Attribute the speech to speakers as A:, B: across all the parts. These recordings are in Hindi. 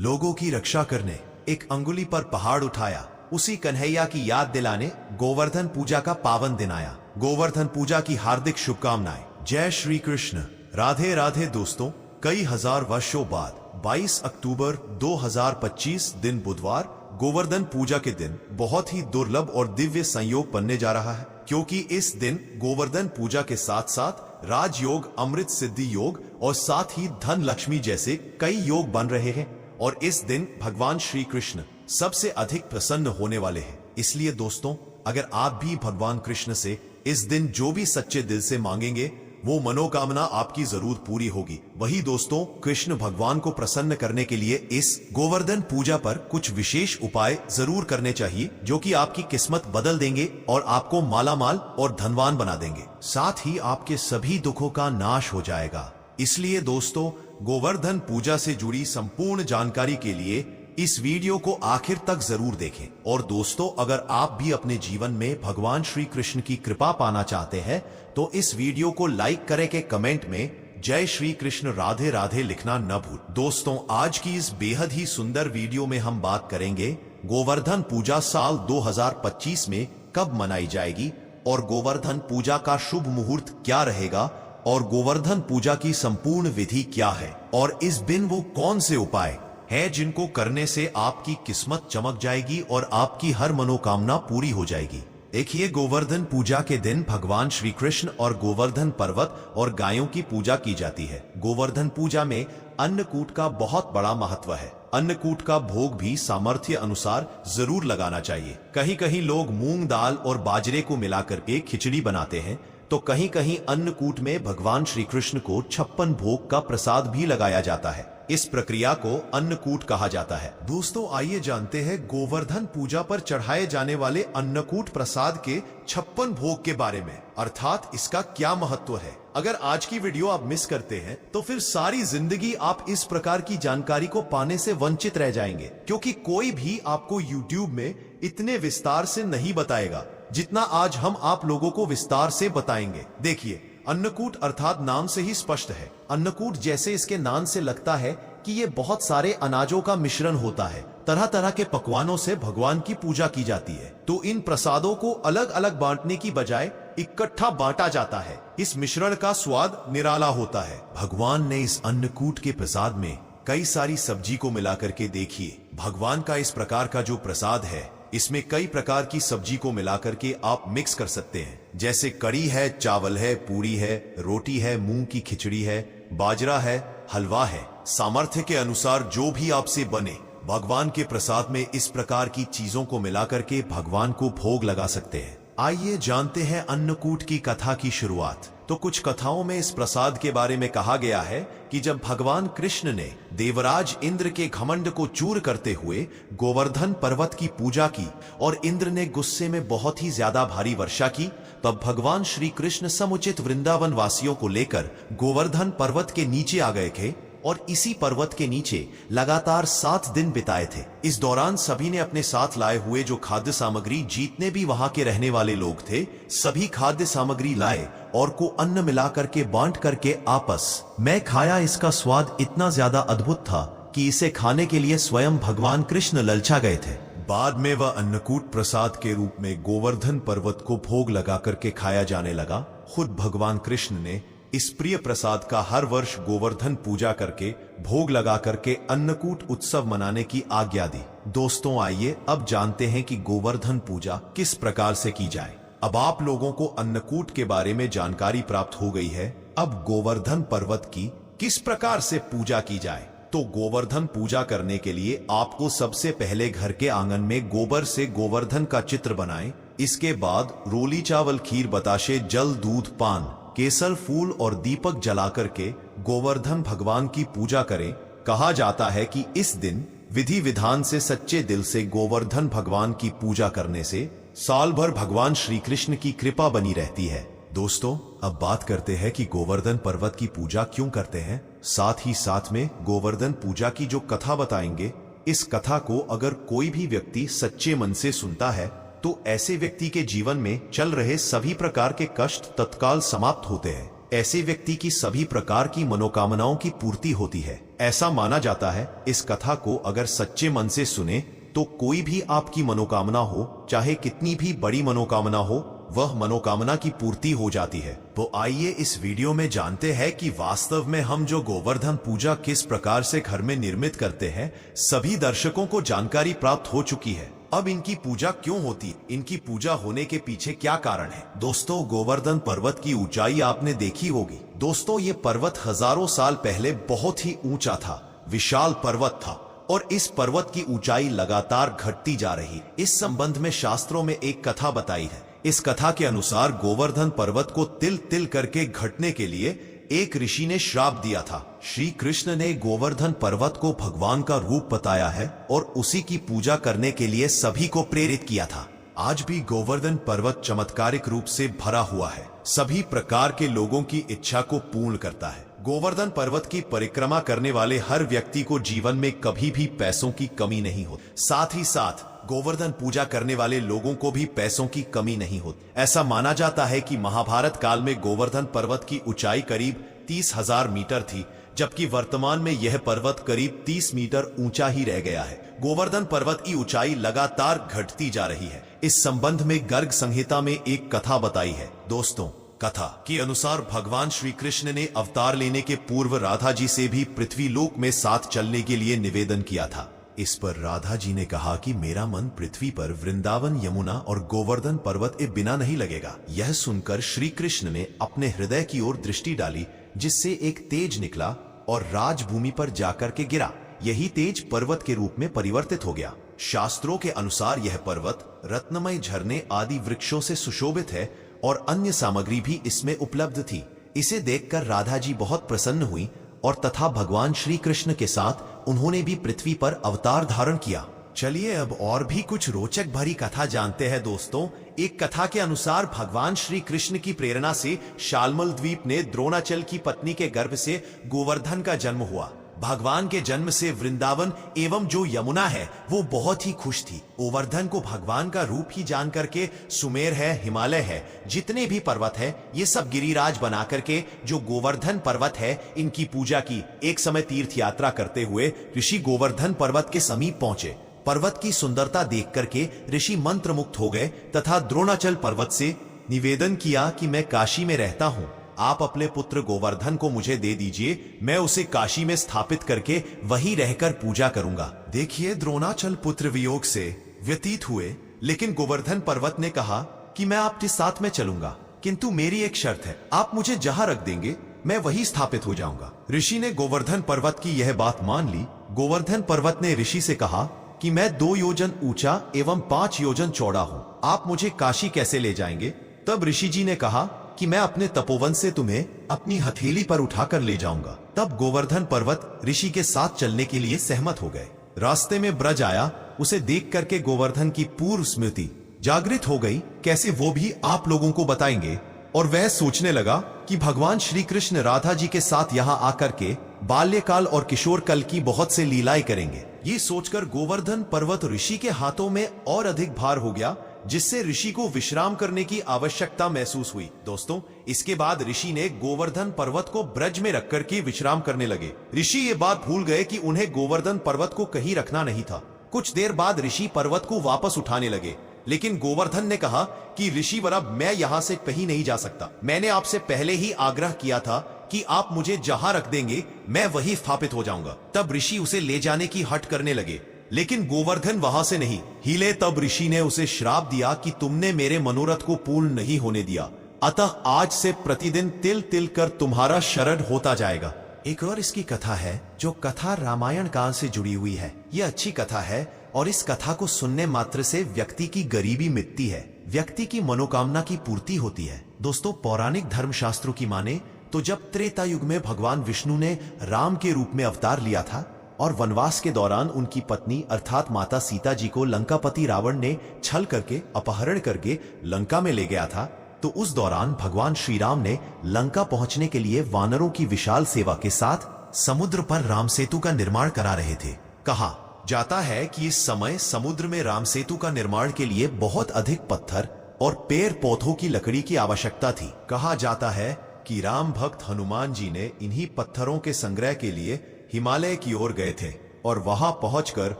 A: लोगों की रक्षा करने एक अंगुली पर पहाड़ उठाया, उसी कन्हैया की याद दिलाने गोवर्धन पूजा का पावन दिन आया। गोवर्धन पूजा की हार्दिक शुभकामनाएं। जय श्री कृष्ण। राधे राधे दोस्तों, कई हजार वर्षों बाद 22 अक्टूबर 2025 दिन बुधवार गोवर्धन पूजा के दिन बहुत ही दुर्लभ और दिव्य संयोग बनने जा रहा है, क्योंकि इस दिन गोवर्धन पूजा के साथ साथ राजयोग, अमृत सिद्धि योग और साथ ही धन लक्ष्मी जैसे कई योग बन रहे हैं और इस दिन भगवान श्री कृष्ण सबसे अधिक प्रसन्न होने वाले हैं। इसलिए दोस्तों, अगर आप भी भगवान कृष्ण से इस दिन जो भी सच्चे दिल से मांगेंगे वो मनोकामना आपकी जरूर पूरी होगी। वही दोस्तों, कृष्ण भगवान को प्रसन्न करने के लिए इस गोवर्धन पूजा पर कुछ विशेष उपाय जरूर करने चाहिए, जो कि आपकी किस्मत बदल देंगे और आपको मालामाल और धनवान बना देंगे। साथ ही आपके सभी दुखों का नाश हो जाएगा। इसलिए दोस्तों, गोवर्धन पूजा से जुड़ी संपूर्ण जानकारी के लिए इस वीडियो को आखिर तक जरूर देखें। और दोस्तों, अगर आप भी अपने जीवन में भगवान श्री कृष्ण की कृपा पाना चाहते हैं तो इस वीडियो को लाइक करें के कमेंट में जय श्री कृष्ण राधे राधे लिखना न भूल। दोस्तों, आज की इस बेहद ही सुंदर वीडियो में हम बात करेंगे गोवर्धन पूजा साल 2025 में कब मनाई जाएगी और गोवर्धन पूजा का शुभ मुहूर्त क्या रहेगा और गोवर्धन पूजा की संपूर्ण विधि क्या है और इस दिन वो कौन से उपाय है जिनको करने से आपकी किस्मत चमक जाएगी और आपकी हर मनोकामना पूरी हो जाएगी। देखिए, गोवर्धन पूजा के दिन भगवान श्री कृष्ण और गोवर्धन पर्वत और गायों की पूजा की जाती है। गोवर्धन पूजा में अन्नकूट का बहुत बड़ा महत्व है। अन्नकूट का भोग भी सामर्थ्य अनुसार जरूर लगाना चाहिए। कहीं कहीं लोग मूंग दाल और बाजरे को मिलाकर के खिचड़ी बनाते हैं, तो कहीं कहीं अन्नकूट में भगवान श्री कृष्ण को 56 भोग का प्रसाद भी लगाया जाता है। इस प्रक्रिया को अन्नकूट कहा जाता है। दोस्तों, आइए जानते हैं गोवर्धन पूजा पर चढ़ाए जाने वाले अन्नकूट प्रसाद के 56 भोग के बारे में, अर्थात इसका क्या महत्व है। अगर आज की वीडियो आप मिस करते हैं तो फिर सारी जिंदगी आप इस प्रकार की जानकारी को पाने से वंचित रह जाएंगे, क्योंकि कोई भी आपको यूट्यूब में इतने विस्तार से नहीं बताएगा जितना आज हम आप लोगों को विस्तार से बताएंगे। देखिए, अन्नकूट अर्थात नाम से ही स्पष्ट है। अन्नकूट जैसे इसके नाम से लगता है कि ये बहुत सारे अनाजों का मिश्रण होता है। तरह तरह के पकवानों से भगवान की पूजा की जाती है। तो इन प्रसादों को अलग अलग बांटने की बजाय इकट्ठा बांटा जाता है। इस मिश्रण का स्वाद निराला होता है। भगवान ने इस अन्नकूट के प्रसाद में कई सारी सब्जी को मिलाकर के देखिए। भगवान का इस प्रकार का जो प्रसाद है, इसमें कई प्रकार की सब्जी को मिलाकर के आप मिक्स कर सकते हैं, जैसे कड़ी है, चावल है, पूरी है, रोटी है, मूंग की खिचड़ी है, बाजरा है, हलवा है। सामर्थ्य के अनुसार जो भी आपसे बने, भगवान के प्रसाद में इस प्रकार की चीजों को मिलाकर के भगवान को भोग लगा सकते हैं। आइए जानते हैं अन्नकूट की कथा की शुरुआत। तो कुछ कथाओं में इस प्रसाद के बारे में कहा गया है कि जब भगवान कृष्ण ने देवराज इंद्र के घमंड को चूर करते हुए गोवर्धन पर्वत की पूजा की और इंद्र ने गुस्से में बहुत ही ज्यादा भारी वर्षा की, तब भगवान श्री कृष्ण समुचित वृंदावन वासियों को लेकर गोवर्धन पर्वत के नीचे आ गए थे और इसी पर्वत के नीचे लगातार 7 दिन बिताए थे। इस दौरान सभी ने अपने साथ लाए हुए जो खाद्य सामग्री, जितने भी वहां के रहने वाले लोग थे, सभी खाद्य सामग्री लाए और को अन्न मिलाकर के बांट करके आपस में खाया। इसका स्वाद इतना ज्यादा अद्भुत था कि इसे खाने के लिए स्वयं भगवान कृष्ण ललचा गए थे। बाद में वह अन्नकूट प्रसाद के रूप में गोवर्धन पर्वत को भोग लगा करके खाया जाने लगा। खुद भगवान कृष्ण ने इस प्रिय प्रसाद का हर वर्ष गोवर्धन पूजा करके भोग लगा करके अन्नकूट उत्सव मनाने की आज्ञा दी। दोस्तों, आइए अब जानते हैं कि गोवर्धन पूजा किस प्रकार से की जाए। अब आप लोगों को अन्नकूट के बारे में जानकारी प्राप्त हो गई है। अब गोवर्धन पर्वत की किस प्रकार से पूजा की जाए। तो गोवर्धन पूजा करने के लिए आपको सबसे पहले घर के आंगन में गोबर से गोवर्धन का चित्र बनाएं। इसके बाद रोली, चावल, खीर, बताशे, जल, दूध, पान, केसर, फूल और दीपक जलाकर के गोवर्धन भगवान की पूजा करें। कहा जाता है कि इस दिन विधि विधान से सच्चे दिल से गोवर्धन भगवान की पूजा करने से साल भर भगवान श्री कृष्ण की कृपा बनी रहती है। दोस्तों, अब बात करते हैं कि गोवर्धन पर्वत की पूजा क्यों करते हैं। साथ ही साथ में गोवर्धन पूजा की जो कथा बताएंगे, इस कथा को अगर कोई भी व्यक्ति सच्चे मन से सुनता है तो ऐसे व्यक्ति के जीवन में चल रहे सभी प्रकार के कष्ट तत्काल समाप्त होते हैं। ऐसे व्यक्ति की सभी प्रकार की मनोकामनाओं की पूर्ति होती है। ऐसा माना जाता है इस कथा को अगर सच्चे मन से सुने तो कोई भी आपकी मनोकामना हो, चाहे कितनी भी बड़ी मनोकामना हो, वह मनोकामना की पूर्ति हो जाती है। तो आइए इस वीडियो में जानते हैं कि वास्तव में हम जो गोवर्धन पूजा किस प्रकार से घर में निर्मित करते हैं। सभी दर्शकों को जानकारी प्राप्त हो चुकी है। अब इनकी पूजा क्यों होती है, इनकी पूजा होने के पीछे क्या कारण है। दोस्तों, गोवर्धन पर्वत की ऊंचाई आपने देखी होगी। दोस्तों, ये पर्वत हजारों साल पहले बहुत ही ऊंचा था, विशाल पर्वत था और इस पर्वत की ऊंचाई लगातार घटती जा रही। इस संबंध में शास्त्रों में एक कथा बताई है। इस कथा के अनुसार गोवर्धन पर्वत को तिल तिल करके घटने के लिए एक ऋषि ने श्राप दिया था। श्री कृष्ण ने गोवर्धन पर्वत को भगवान का रूप बताया है और उसी की पूजा करने के लिए सभी को प्रेरित किया था। आज भी गोवर्धन पर्वत चमत्कारिक रूप से भरा हुआ है, सभी प्रकार के लोगों की इच्छा को पूर्ण करता है। गोवर्धन पर्वत की परिक्रमा करने वाले हर व्यक्ति को जीवन में कभी भी पैसों की कमी नहीं होती। साथ ही साथ गोवर्धन पूजा करने वाले लोगों को भी पैसों की कमी नहीं होती। ऐसा माना जाता है कि महाभारत काल में गोवर्धन पर्वत की ऊंचाई करीब 30,000 मीटर थी, जबकि वर्तमान में यह पर्वत करीब 30 मीटर ऊंचा ही रह गया है। गोवर्धन पर्वत की ऊंचाई लगातार घटती जा रही है। इस संबंध में गर्ग संहिता में एक कथा बताई है। दोस्तों, कथा के अनुसार भगवान श्री कृष्ण ने अवतार लेने के पूर्व राधा जी से भी पृथ्वी लोक में साथ चलने के लिए निवेदन किया था। इस पर राधा जी ने कहा कि मेरा मन पृथ्वी पर वृंदावन, यमुना और गोवर्धन पर्वत के बिना नहीं लगेगा। यह सुनकर श्री कृष्ण ने अपने हृदय की ओर दृष्टि डाली, जिससे एक तेज निकला और राजभूमि पर जाकर के गिरा। यही तेज पर्वत के रूप में परिवर्तित हो गया। शास्त्रों के अनुसार यह पर्वत रत्नमय झरने आदि वृक्षों से सुशोभित है और अन्य सामग्री भी इसमें उपलब्ध थी। इसे देखकर राधा जी बहुत प्रसन्न हुई और तथा भगवान श्री कृष्ण के साथ उन्होंने भी पृथ्वी पर अवतार धारण किया। चलिए अब और भी कुछ रोचक भरी कथा जानते हैं। दोस्तों, एक कथा के अनुसार भगवान श्री कृष्ण की प्रेरणा से शालमल द्वीप ने द्रोणाचल की पत्नी के गर्भ से गोवर्धन का जन्म हुआ। भगवान के जन्म से वृंदावन एवं जो यमुना है वो बहुत ही खुश थी। गोवर्धन को भगवान का रूप ही जान करके सुमेर है, हिमालय है, जितने भी पर्वत है, ये सब गिरिराज बना करके जो गोवर्धन पर्वत है इनकी पूजा की। एक समय तीर्थ यात्रा करते हुए ऋषि गोवर्धन पर्वत के समीप पहुंचे। पर्वत की सुंदरता देख करके ऋषि मंत्रमुग्ध हो गए तथा द्रोणाचल पर्वत से निवेदन किया कि मैं काशी में रहता हूँ, आप अपने पुत्र गोवर्धन को मुझे दे दीजिए, मैं उसे काशी में स्थापित करके वहीं रहकर पूजा करूंगा। देखिए, द्रोणाचल पुत्र वियोग से व्यतीत हुए, लेकिन गोवर्धन पर्वत ने कहा कि मैं आपके साथ में चलूंगा, किंतु मेरी एक शर्त है, आप मुझे जहां रख देंगे मैं वहीं स्थापित हो जाऊंगा। ऋषि ने गोवर्धन पर्वत की यह बात मान ली। गोवर्धन पर्वत ने ऋषि से कहा कि मैं 2 योजन ऊंचा एवं 5 योजन चौड़ा हूँ, आप मुझे काशी कैसे ले जाएंगे। तब ऋषि जी ने कहा कि मैं अपने तपोवन से तुम्हें अपनी हथेली पर उठाकर ले जाऊंगा। तब गोवर्धन पर्वत ऋषि के साथ चलने के लिए सहमत हो गए। रास्ते में ब्रज आया, उसे देख करके गोवर्धन की पूर्व स्मृति जागृत हो गई, कैसे वो भी आप लोगों को बताएंगे। और वह सोचने लगा कि भगवान श्री कृष्ण राधा जी के साथ यहाँ आकर के बाल्यकाल और किशोर कल की बहुत से लीलाएं करेंगे। ये सोचकर गोवर्धन पर्वत ऋषि के हाथों में और अधिक भार हो गया, जिससे ऋषि को विश्राम करने की आवश्यकता महसूस हुई। दोस्तों, इसके बाद ऋषि ने गोवर्धन पर्वत को ब्रज में रखकर के विश्राम करने लगे। ऋषि ये बात भूल गए कि उन्हें गोवर्धन पर्वत को कहीं रखना नहीं था। कुछ देर बाद ऋषि पर्वत को वापस उठाने लगे, लेकिन गोवर्धन ने कहा कि ऋषिवर, अब मैं यहाँ से कहीं नहीं जा सकता। मैंने आपसे पहले ही आग्रह किया था कि आप मुझे जहां रख देंगे मैं वहीं स्थापित हो जाऊंगा। तब ऋषि उसे ले जाने की हट करने लगे, लेकिन गोवर्धन वहां से नहीं हिले। तब ऋषि ने उसे श्राप दिया कि तुमने मेरे मनोरथ को पूर्ण नहीं होने दिया, अतः आज से प्रतिदिन तिल तिल कर तुम्हारा शरण होता जाएगा। एक और इसकी कथा है, जो कथा रामायण काल से जुड़ी हुई है। यह अच्छी कथा है और इस कथा को सुनने मात्र से व्यक्ति की गरीबी मिटती है, व्यक्ति की मनोकामना की पूर्ति होती है। दोस्तों, पौराणिक धर्मशास्त्रों की माने तो जब त्रेता युग में भगवान विष्णु ने राम के रूप में अवतार लिया था और वनवास के दौरान उनकी पत्नी अर्थात माता सीता जी को लंकापति रावण ने छल करके अपहरण करके लंका में ले गया था, तो उस दौरान भगवान श्री राम ने लंका पहुंचने के लिए वानरों की विशाल सेवा के साथ समुद्र पर राम सेतु का निर्माण करा रहे थे। कहा जाता है कि इस समय समुद्र में राम सेतु का निर्माण के लिए बहुत अधिक पत्थर और पेड़ पौधों की लकड़ी की आवश्यकता थी। कहा जाता है कि राम भक्त हनुमान जी ने इन्हीं पत्थरों के संग्रह के लिए हिमालय की ओर गए थे और वहां पहुंचकर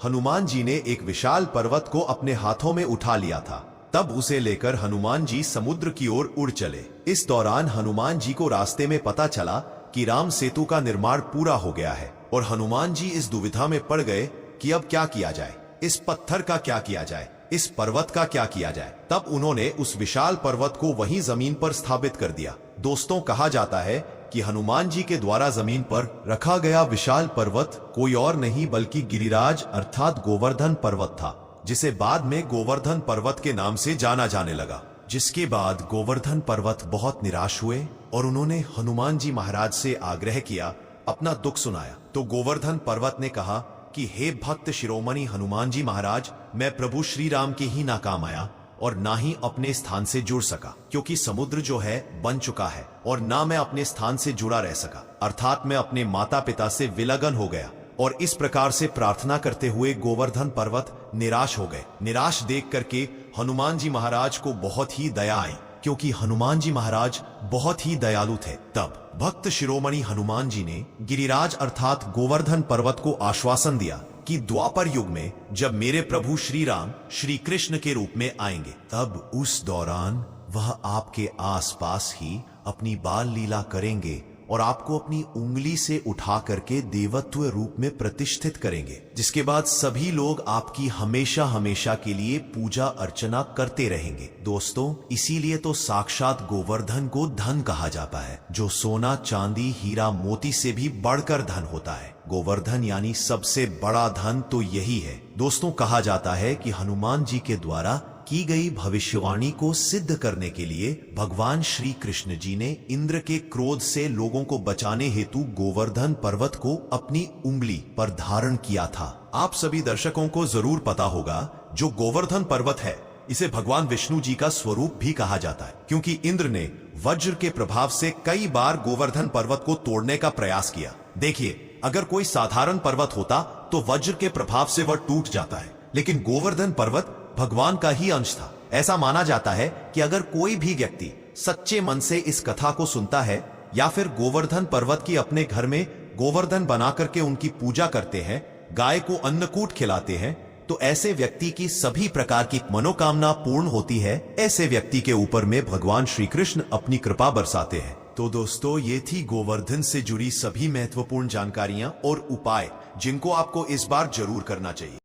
A: हनुमान जी ने एक विशाल पर्वत को अपने हाथों में उठा लिया था। तब उसे लेकर हनुमान जी समुद्र की ओर उड़ चले। इस दौरान हनुमान जी को रास्ते में पता चला कि राम सेतु का निर्माण पूरा हो गया है और हनुमान जी इस दुविधा में पड़ गए कि अब क्या किया जाए, इस पत्थर का क्या किया जाए, इस पर्वत का क्या किया जाए। तब उन्होंने उस विशाल पर्वत को वहीं जमीन पर स्थापित कर दिया। दोस्तों, कहा जाता है कि हनुमान जी के द्वारा जमीन पर रखा गया विशाल पर्वत कोई और नहीं बल्कि गिरिराज अर्थात गोवर्धन पर्वत था, जिसे बाद में गोवर्धन पर्वत के नाम से जाना जाने लगा। जिसके बाद गोवर्धन पर्वत बहुत निराश हुए और उन्होंने हनुमान जी महाराज से आग्रह किया, अपना दुख सुनाया। तो गोवर्धन पर्वत ने कहा कि हे भक्त शिरोमणि हनुमान जी महाराज, मैं प्रभु श्री राम के ही ना काम आया और ना ही अपने स्थान से जुड़ सका, क्योंकि समुद्र जो है बन चुका है और ना मैं अपने स्थान से जुड़ा रह सका, अर्थात मैं अपने माता पिता से विलगन हो गया। और इस प्रकार से प्रार्थना करते हुए गोवर्धन पर्वत निराश हो गए। निराश देख करके हनुमान जी महाराज को बहुत ही दया आई, क्योंकि हनुमान जी महाराज बहुत ही दयालु थे। तब भक्त शिरोमणि हनुमान जी ने गिरिराज अर्थात गोवर्धन पर्वत को आश्वासन दिया कि द्वापर युग में जब मेरे प्रभु श्री राम श्री कृष्ण के रूप में आएंगे, तब उस दौरान वह आपके आसपास ही अपनी बाल लीला करेंगे और आपको अपनी उंगली से उठा करके देवत्व रूप में प्रतिष्ठित करेंगे, जिसके बाद सभी लोग आपकी हमेशा हमेशा के लिए पूजा अर्चना करते रहेंगे। दोस्तों, इसीलिए तो साक्षात गोवर्धन को धन कहा जाता है, जो सोना चांदी हीरा मोती से भी बढ़कर धन होता है। गोवर्धन यानी सबसे बड़ा धन तो यही है। दोस्तों, कहा जाता है कि हनुमान जी के द्वारा की गई भविष्यवाणी को सिद्ध करने के लिए भगवान श्री कृष्ण जी ने इंद्र के क्रोध से लोगों को बचाने हेतु गोवर्धन पर्वत को अपनी उंगली पर धारण किया था। आप सभी दर्शकों को जरूर पता होगा, जो गोवर्धन पर्वत है इसे भगवान विष्णु जी का स्वरूप भी कहा जाता है, क्योंकि इंद्र ने वज्र के प्रभाव से कई बार गोवर्धन पर्वत को तोड़ने का प्रयास किया। देखिए, अगर कोई साधारण पर्वत होता तो वज्र के प्रभाव से वह टूट जाता है, लेकिन गोवर्धन पर्वत भगवान का ही अंश था। ऐसा माना जाता है कि अगर कोई भी व्यक्ति सच्चे मन से इस कथा को सुनता है या फिर गोवर्धन पर्वत की अपने घर में गोवर्धन बना करके उनकी पूजा करते हैं, गाय को अन्नकूट खिलाते हैं, तो ऐसे व्यक्ति की सभी प्रकार की मनोकामना पूर्ण होती है। ऐसे व्यक्ति के ऊपर में भगवान श्री कृष्ण अपनी कृपा बरसाते हैं। तो दोस्तों, ये थी गोवर्धन से जुड़ी सभी महत्वपूर्ण जानकारियां और उपाय, जिनको आपको इस बार जरूर करना चाहिए।